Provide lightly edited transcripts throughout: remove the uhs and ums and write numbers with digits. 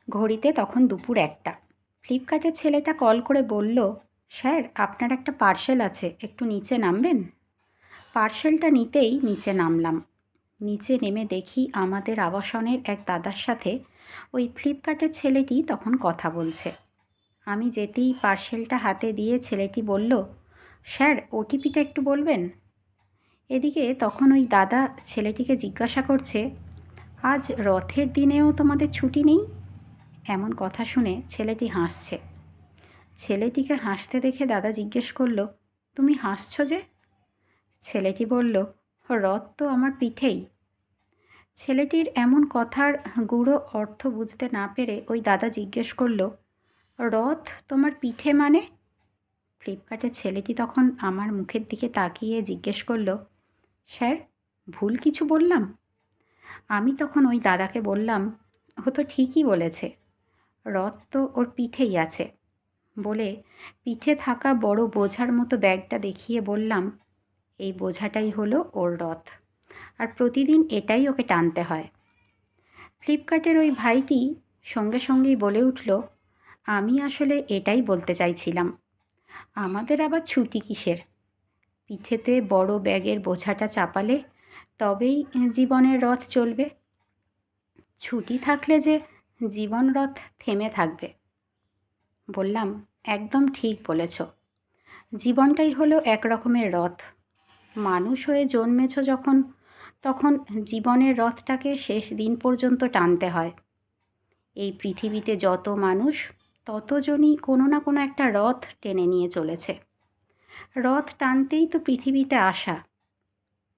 ঘড়িতে তখন দুপুর ১টা। ফ্লিপকার্টের ছেলেটা কল করে বলল, স্যার আপনার একটা পার্সেল আছে, একটু নিচে নামবেন? পার্সেলটা নিতেই নিচে নামলাম। নিচে নেমে দেখি আমাদের আবাসনের এক দাদার সাথে ওই ফ্লিপকার্টের ছেলেটি তখন কথা বলছে। আমি যেতেই পার্সেলটা হাতে দিয়ে ছেলেটি বলল, স্যার ওটিপিটা একটু বলবেন? এদিকে তখন ওই দাদা ছেলেটিকে জিজ্ঞাসা করছে, আজ রথের দিনেও তোমাদের ছুটি নেই? এমন কথা শুনে ছেলেটি হাসছে। ছেলেটিকে হাসতে দেখে দাদা জিজ্ঞেস করল, তুমি হাসছো যে? ছেলেটি বলল, রথ তো আমার পিঠেই। ছেলেটির এমন কথার গূঢ় অর্থ বুঝতে না পেরে ওই দাদা জিজ্ঞেস করল, রথ তোমার পিঠে মানে? ফ্লিপকার্টের ছেলেটি তখন আমার মুখের দিকে তাকিয়ে জিজ্ঞেস করল, স্যার ভুল কিছু বললাম? আমি তখন ওই দাদাকে বললাম, ও তো ঠিকই বলেছে, রথ তো ওর পিঠেই আছে। বলে পিঠে থাকা বড় বোঝার মতো ব্যাগটা দেখিয়ে বললাম, এই বোঝাটাই হলো ওর রথ, আর প্রতিদিন এটাই ওকে টানতে হয়। ফ্লিপকার্টের ওই ভাইটি সঙ্গে সঙ্গেই বলে উঠল, আমি আসলে এটাই বলতে চাইছিলাম, আমাদের আবার ছুটি কিসের? পিঠেতে বড় ব্যাগের বোঝাটা চাপালে তবেই জীবনের রথ চলবে। ছুটি থাকলে যে জীবন রথ থেমে থাকবে। বললাম, একদম ঠিক বলেছ, জীবনটাই হলো এক রকমের রথ। মানুষ হয়ে জন্মেছ যখন, তখন জীবনের রথটাকে শেষ দিন পর্যন্ত টানতে হয়। এই পৃথিবীতে যত মানুষ, ততজনই কোনো না কোনো একটা রথ টেনে নিয়ে চলেছে। রথ টানতেই তো পৃথিবীতে আসা।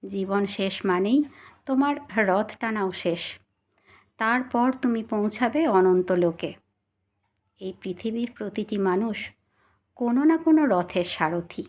জীবন শেষ মানেই তোমার রথ টানাও শেষ। তারপর তুমি পৌঁছাবে অনন্ত লোকে। এই পৃথিবীর প্রতিটি মানুষ কোনো না কোনো রথের সারথি।